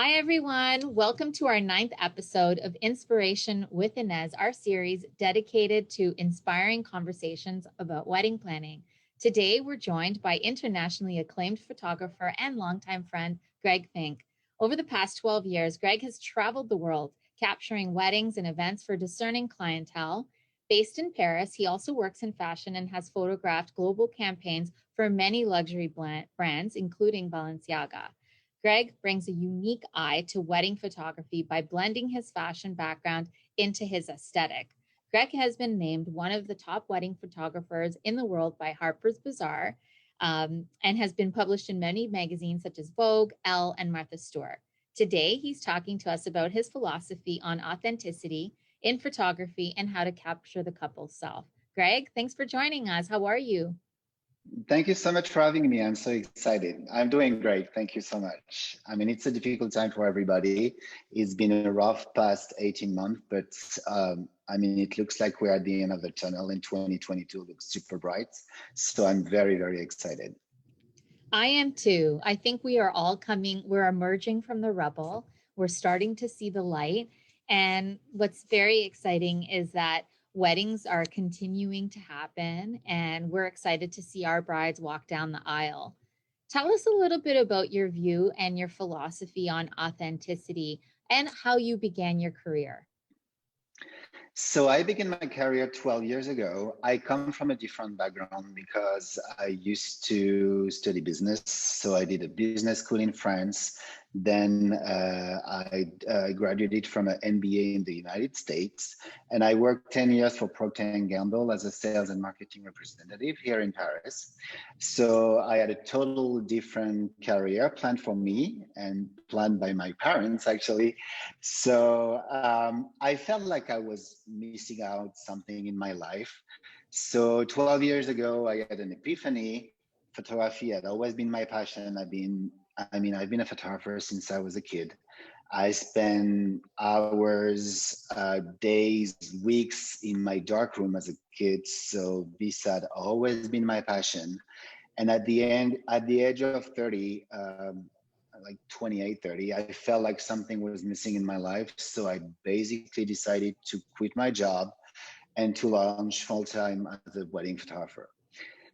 Hi, everyone. Welcome to our 9th episode of Inspiration with Ines, our series dedicated to inspiring conversations about wedding planning. Today, we're joined by internationally acclaimed photographer and longtime friend, Greg Fink. Over the past 12 years, Greg has traveled the world, capturing weddings and events for discerning clientele. Based in Paris, he also works in fashion and has photographed global campaigns for many luxury brands, including Balenciaga. Greg brings a unique eye to wedding photography by blending his fashion background into his aesthetic. Greg has been named one of the top wedding photographers in the world by Harper's Bazaar and has been published in many magazines such as Vogue, Elle, and Martha Stewart. Today, he's talking to us about his philosophy on authenticity in photography and how to capture the couple's self. Greg, thanks for joining us. How are you? Thank you so much for having me. I'm so excited. I'm doing great. Thank you so much. I mean, it's a difficult time for everybody. It's been a rough past 18 months, but it looks like we're at the end of the tunnel and 2022 looks super bright. So I'm very, very excited. I am too. I think we are all we're emerging from the rubble. We're starting to see the light. And what's very exciting is that weddings are continuing to happen, and we're excited to see our brides walk down the aisle. Tell us a little bit about your view and your philosophy on authenticity and how you began your career. So I began my career 12 years ago. I come from a different background because I used to study business. So I did a business school in France. Then I graduated from an MBA in the United States. And I worked 10 years for Procter & Gamble as a sales and marketing representative here in Paris. So I had a total different career planned for me and planned by my parents, actually. So I felt like I was missing out something in my life. So 12 years ago, I had an epiphany. Photography had always been my passion. I've been a photographer since I was a kid. I spent hours, days, weeks in my darkroom as a kid. So this had always been my passion. And at the age of 30, like 28, 30, I felt like something was missing in my life. So I basically decided to quit my job and to launch full-time as a wedding photographer.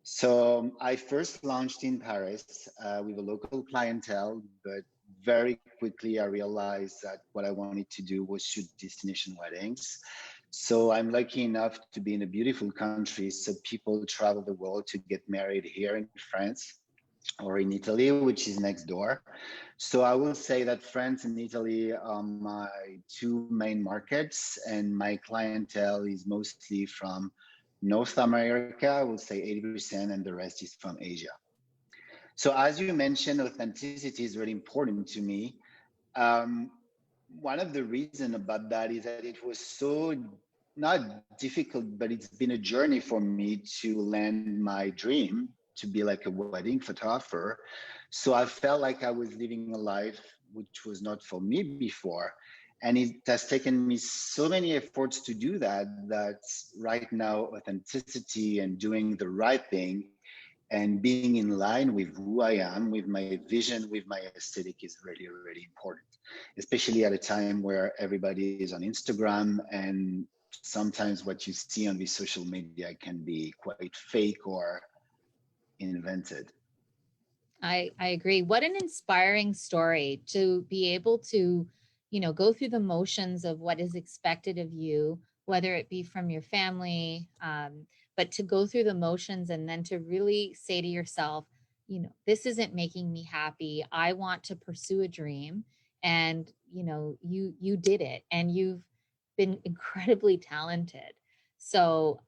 So I first launched in Paris with a local clientele, but very quickly I realized that what I wanted to do was shoot destination weddings. So I'm lucky enough to be in a beautiful country. So people travel the world to get married here in France or in Italy, which is next door. So I will say that France and Italy are my two main markets, and my clientele is mostly from North America, I will say 80%, and the rest is from Asia. So as you mentioned, authenticity is really important to me. One of the reasons about that is that it was so not difficult, but it's been a journey for me to land my dream to be like a wedding photographer. So I felt like I was living a life which was not for me before. And it has taken me so many efforts to do that, that right now authenticity and doing the right thing and being in line with who I am, with my vision, with my aesthetic is really, really important, especially at a time where everybody is on Instagram and sometimes what you see on the social media can be quite fake or invented. I agree. What an inspiring story to be able to, go through the motions of what is expected of you, whether it be from your family, but to go through the motions and then to really say to yourself, this isn't making me happy. I want to pursue a dream. And, you did it, and you've been incredibly talented. So,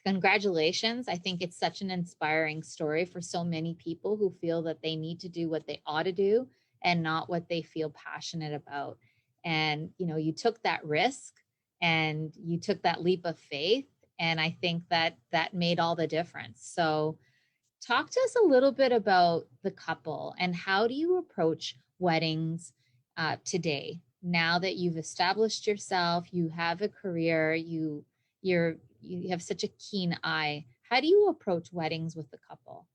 congratulations. I think it's such an inspiring story for so many people who feel that they need to do what they ought to do and not what they feel passionate about. And, you took that risk and you took that leap of faith. And I think that that made all the difference. So talk to us a little bit about the couple and how do you approach weddings today? Now that you've established yourself, you have a career, you have such a keen eye. How do you approach weddings with the couple?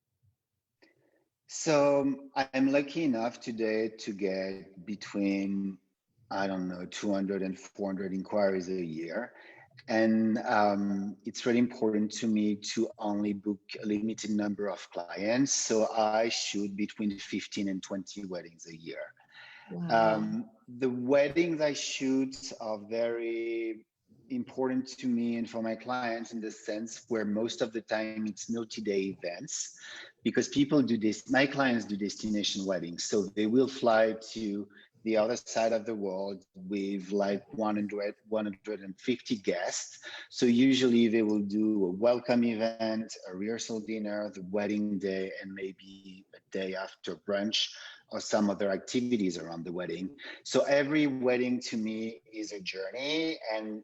So I'm lucky enough today to get between, I don't know, 200 and 400 inquiries a year. And it's really important to me to only book a limited number of clients. So I shoot between 15 and 20 weddings a year. Wow. The weddings I shoot are very important to me and for my clients in the sense where most of the time it's multi-day events because people do this, my clients do destination weddings. So they will fly to the other side of the world with like 100, 150 guests. So usually they will do a welcome event, a rehearsal dinner, the wedding day, and maybe a day after brunch or some other activities around the wedding. So every wedding to me is a journey, and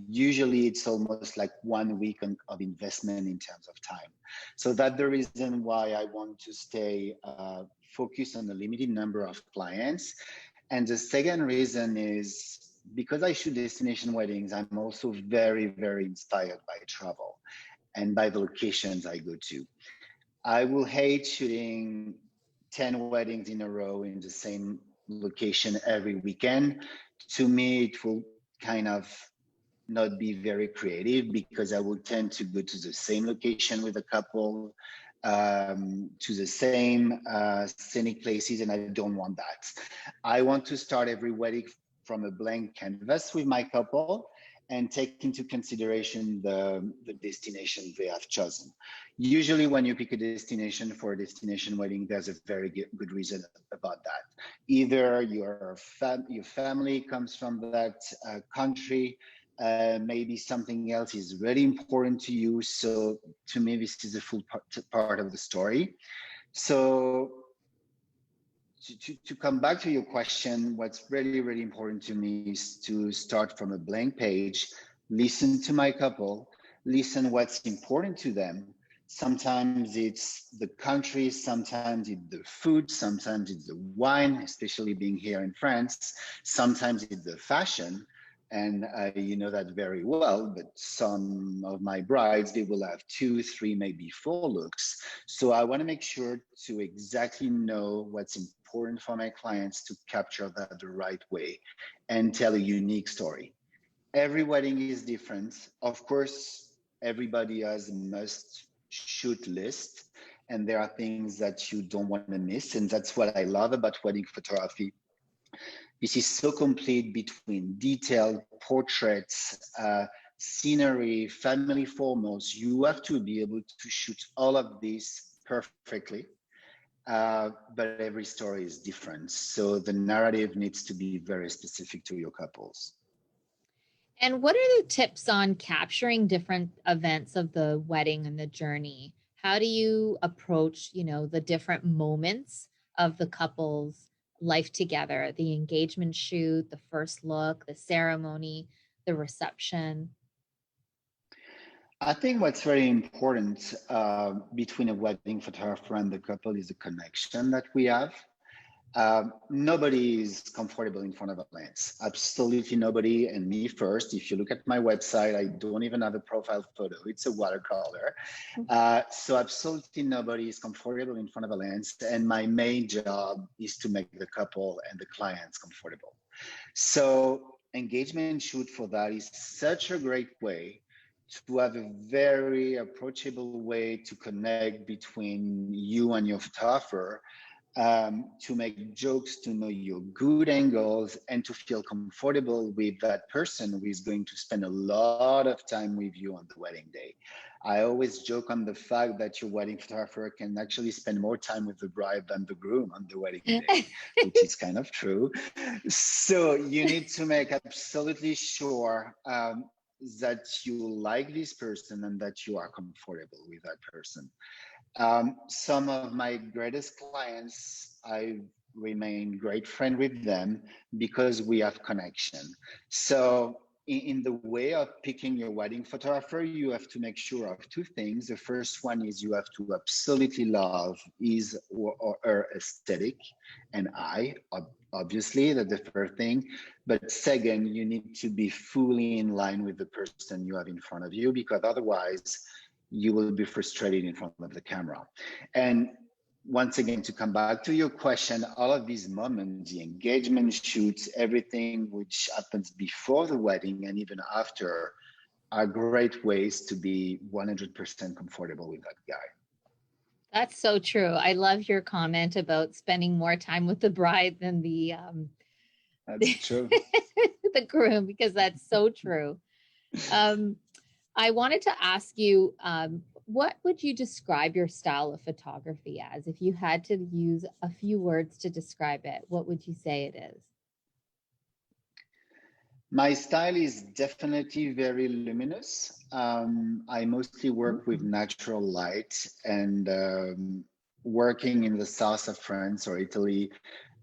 usually it's almost like 1 week of investment in terms of time. So that's the reason why I want to stay focused on a limited number of clients. And the second reason is because I shoot destination weddings, I'm also very, very inspired by travel and by the locations I go to. I will hate shooting 10 weddings in a row in the same location every weekend. To me, it will kind of not be very creative because I will tend to go to the same location with a couple, to the same scenic places, and I don't want that. I want to start every wedding from a blank canvas with my couple and take into consideration the destination they have chosen. Usually, when you pick a destination for a destination wedding, there's a very good reason about that. Either your family comes from that country, maybe something else is really important to you. So to me, this is a full part of the story. So to come back to your question, what's really, really important to me is to start from a blank page, listen to my couple, listen what's important to them. Sometimes it's the country, sometimes it's the food, sometimes it's the wine, especially being here in France, sometimes it's the fashion. And you know that very well, but some of my brides, they will have 2, 3, maybe 4 looks. So I want to make sure to exactly know what's important for my clients to capture that the right way and tell a unique story. Every wedding is different. Of course, everybody has a must shoot list, and there are things that you don't want to miss. And that's what I love about wedding photography. This is so complete between detailed portraits, scenery, family photos. You have to be able to shoot all of this perfectly. But every story is different. So the narrative needs to be very specific to your couples. And what are the tips on capturing different events of the wedding and the journey? How do you approach, the different moments of the couple's life together, the engagement shoot, the first look, the ceremony, the reception? I think what's very important between a wedding photographer and the couple is the connection that we have. Nobody is comfortable in front of a lens. Absolutely nobody, and me first. If you look at my website, I don't even have a profile photo. It's a watercolor. So absolutely nobody is comfortable in front of a lens. And my main job is to make the couple and the clients comfortable. So engagement shoot for that is such a great way to have a very approachable way to connect between you and your photographer, to make jokes, to know your good angles, and to feel comfortable with that person who is going to spend a lot of time with you on the wedding day. I always joke on the fact that your wedding photographer can actually spend more time with the bride than the groom on the wedding day, which is kind of true. So you need to make absolutely sure that you like this person and that you are comfortable with that person. Some of my greatest clients, I remain great friend with them because we have connection. So in the way of picking your wedding photographer, you have to make sure of 2 things. The first one is you have to absolutely love his or her aesthetic and eye, obviously, that's the first thing. But second, you need to be fully in line with the person you have in front of you, because otherwise you will be frustrated in front of the camera. And once again, to come back to your question, all of these moments, the engagement shoots, everything which happens before the wedding and even after, are great ways to be 100% comfortable with that guy. That's so true. I love your comment about spending more time with the bride than That's true. the groom, because that's so true. I wanted to ask you, what would you describe your style of photography as? If you had to use a few words to describe it, what would you say it is? My style is definitely very luminous. I mostly work with natural light, and working in the south of France or Italy,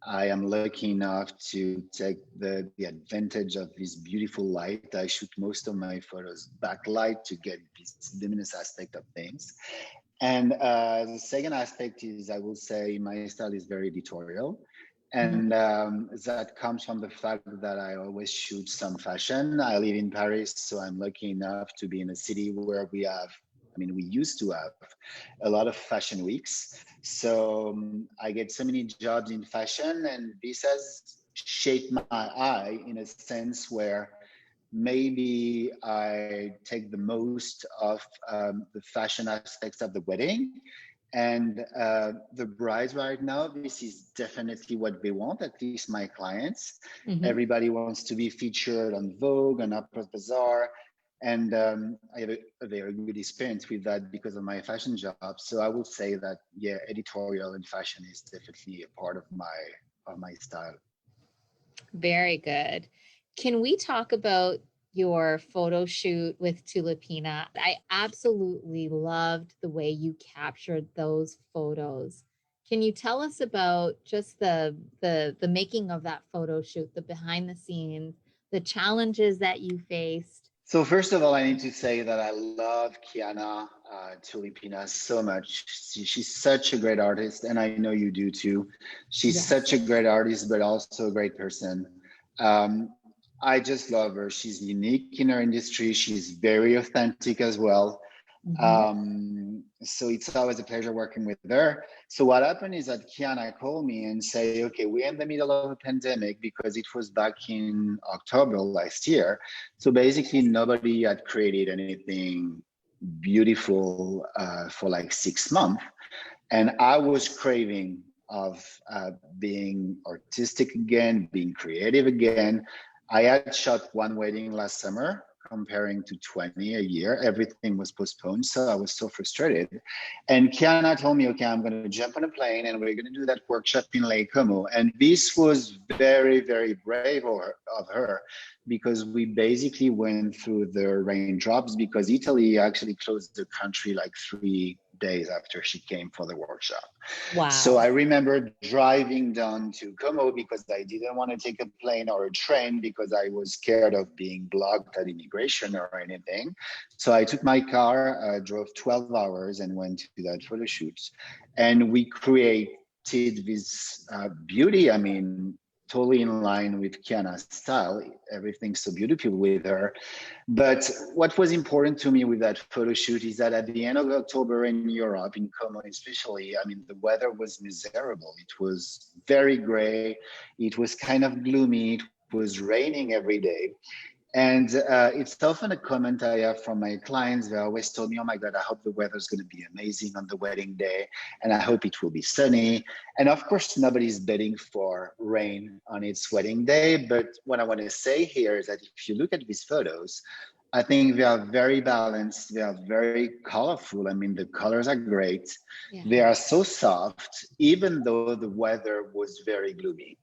I am lucky enough to take the advantage of this beautiful light. I shoot most of my photos backlight to get this luminous aspect of things. And the second aspect is, I will say, my style is very editorial. And that comes from the fact that I always shoot some fashion. I live in Paris, so I'm lucky enough to be in a city where we used to have a lot of fashion weeks. So I get so many jobs in fashion, and this has shaped my eye in a sense where maybe I take the most of the fashion aspects of the wedding. And the brides right now, this is definitely what they want, at least my clients. Everybody wants to be featured on Vogue, on Harper's Bazaar. And I have a very good experience with that because of my fashion job. So I will say that, yeah, editorial and fashion is definitely a part of my style. Very good. Can we talk about your photo shoot with Tulipina? I absolutely loved the way you captured those photos. Can you tell us about just the making of that photo shoot, the behind the scenes, the challenges that you faced? So first of all, I need to say that I love Kiana Tulipina so much. She's such a great artist, and I know you do too. She's such a great artist, but also a great person. I just love her. She's unique in her industry. She's very authentic as well. So it's always a pleasure working with her. So what happened is that Kiana called me and say, okay, we're in the middle of a pandemic, because it was back in October last year. So basically nobody had created anything beautiful for like 6 months. And I was craving of being artistic again, being creative again. I had shot one wedding last summer, comparing to 20 a year. Everything was postponed, so I was so frustrated. And Kiana told me, okay, I'm going to jump on a plane and we're going to do that workshop in Lake Como. And this was very, very brave of her, because we basically went through the raindrops, because Italy actually closed the country like 3 days after she came for the workshop. Wow. So I remember driving down to Como because I didn't want to take a plane or a train because I was scared of being blocked at immigration or anything. So I took my car, drove 12 hours and went to that photo shoot. And we created this beauty. I mean, totally in line with Kiana's style. Everything's so beautiful with her. But what was important to me with that photo shoot is that at the end of October in Europe, in Como especially, I mean, the weather was miserable. It was very gray. It was kind of gloomy. It was raining every day. And it's often a comment I have from my clients. They always told me, oh my God, I hope the weather's going to be amazing on the wedding day. And I hope it will be sunny. And of course, nobody's betting for rain on its wedding day. But what I want to say here is that if you look at these photos, I think they are very balanced. They are very colorful. I mean, the colors are great. Yeah. They are so soft, even though the weather was very gloomy.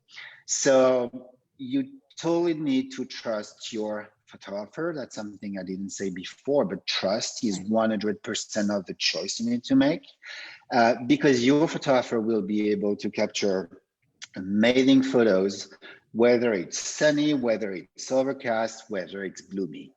So you totally need to trust your photographer. That's something I didn't say before, but trust is 100% of the choice you need to make, because your photographer will be able to capture amazing photos, whether it's sunny, whether it's overcast, whether it's gloomy.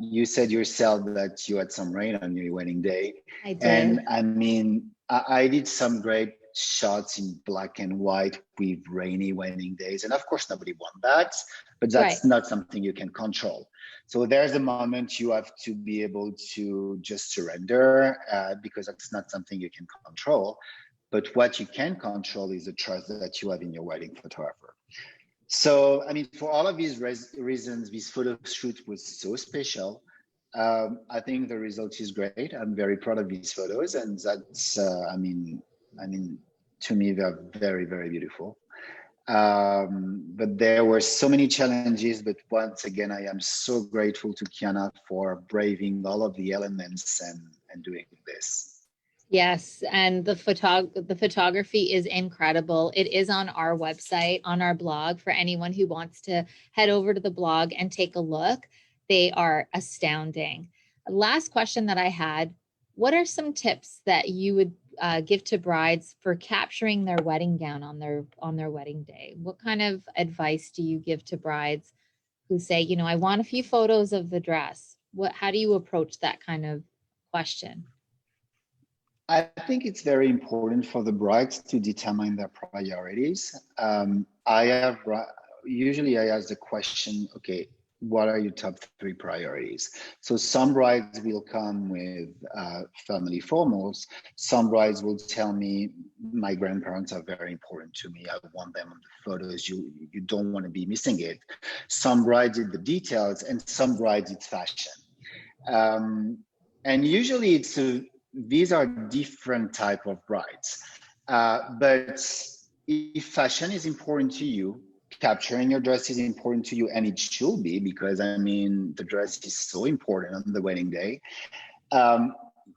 You said yourself that you had some rain on your wedding day. I did. And I mean, I did some great shots in black and white with rainy wedding days. And of course, nobody wants that, but that's not something you can control. So there's a moment you have to be able to just surrender, because that's not something you can control. But what you can control is the trust that you have in your wedding photographer. So, I mean, for all of these reasons, this photo shoot was so special. I think the result is great. I'm very proud of these photos, and that's, I mean, to me, they're very, very beautiful. But there were so many challenges. But once again, I am so grateful to Kiana for braving all of the elements and doing this. Yes, and the photography is incredible. It is on our website, on our blog, for anyone who wants to head over to the blog and take a look. They are astounding. Last question that I had, what are some tips that you would give to brides for capturing their wedding gown on their wedding day? What kind of advice do you give to brides who say, you know, I want a few photos of the dress? How do you approach that kind of question? I think it's very important for the brides to determine their priorities. Usually I ask the question, okay, what are your top 3 priorities? So some brides will come with family formals. Some brides will tell me, my grandparents are very important to me. I want them on the photos. You don't want to be missing it. Some brides in the details, and some brides it's fashion. And usually these are different type of brides. But if fashion is important to you, capturing your dress is important to you, and it should be, because I mean, the dress is so important on the wedding day.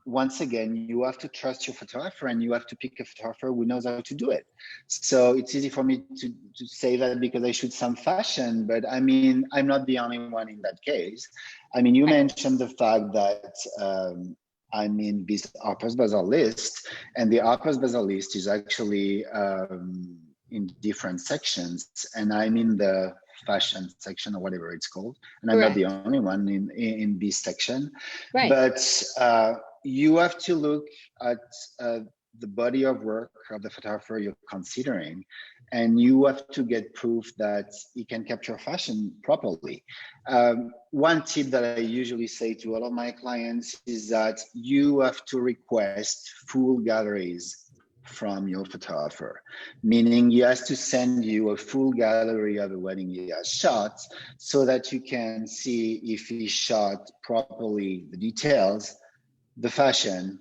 Once again, you have to trust your photographer, and you have to pick a photographer who knows how to do it. So it's easy for me to say that because I shoot some fashion, but I mean, I'm not the only one in that case. I mean, you mentioned the fact that I'm in this Harper's Bazaar list, and the Harper's Bazaar list is actually in different sections, and I'm in the fashion section or whatever it's called, and I'm not the only one in this section. Right. But you have to look at the body of work of the photographer you're considering, and you have to get proof that he can capture fashion properly. One tip that I usually say to all of my clients is that you have to request full galleries from your photographer, meaning he has to send you a full gallery of the wedding he has shot, so that you can see if he shot properly the details, the fashion,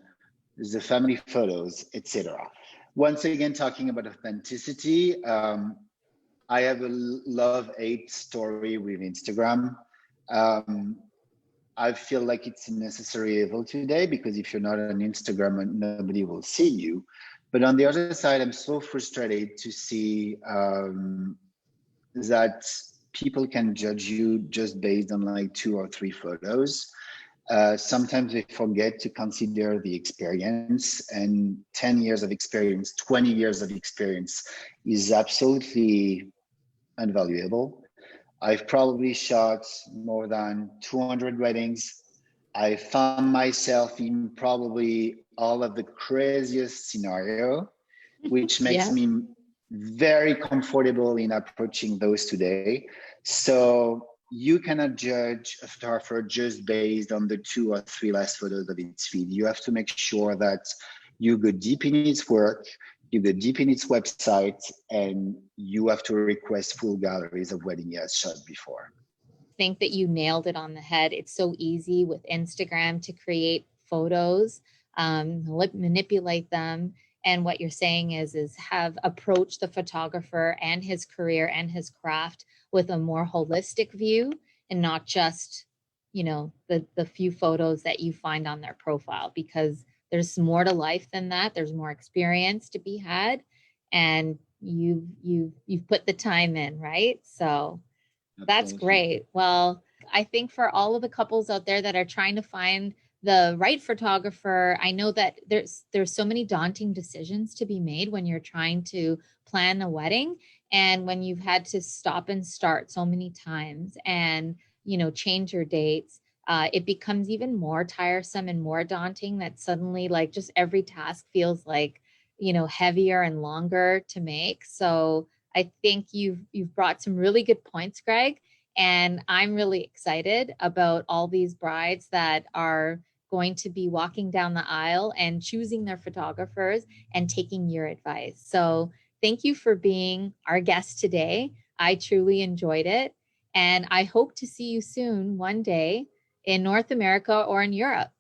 the family photos, etc. Once again, talking about authenticity, I have a love-hate story with Instagram. I feel like it's a necessary evil today, because if you're not on Instagram, nobody will see you. But on the other side, I'm so frustrated to see that people can judge you just based on like 2 or 3 photos. Sometimes they forget to consider the experience, and 10 years of experience, 20 years of experience is absolutely invaluable. I've probably shot more than 200 weddings. I found myself in probably all of the craziest scenario, which makes me very comfortable in approaching those today. So you cannot judge a photographer just based on the 2 or 3 last photos of its feed. You have to make sure that you go deep in its work, you go deep in its website, and you have to request full galleries of wedding he has shot before. I think that you nailed it on the head. It's so easy with Instagram to create photos, manipulate them. And what you're saying is have approached the photographer and his career and his craft with a more holistic view, and not just, you know, the few photos that you find on their profile, because there's more to life than that. There's more experience to be had, and you've put the time in, right? So that's great. Well, I think for all of the couples out there that are trying to find the right photographer, I know that there's so many daunting decisions to be made when you're trying to plan a wedding, and when you've had to stop and start so many times and, you know, change your dates. It becomes even more tiresome and more daunting, that suddenly, like, just every task feels like, you know, heavier and longer to make. So I think you've brought some really good points, Greg, and I'm really excited about all these brides that are going to be walking down the aisle and choosing their photographers and taking your advice. So thank you for being our guest today. I truly enjoyed it. And I hope to see you soon one day in North America or in Europe.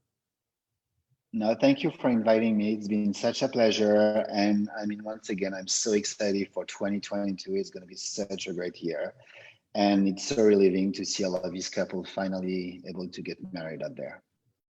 No, thank you for inviting me. It's been such a pleasure. And I mean, once again, I'm so excited for 2022. It's going to be such a great year. And it's so relieving to see all of these couples finally able to get married out there.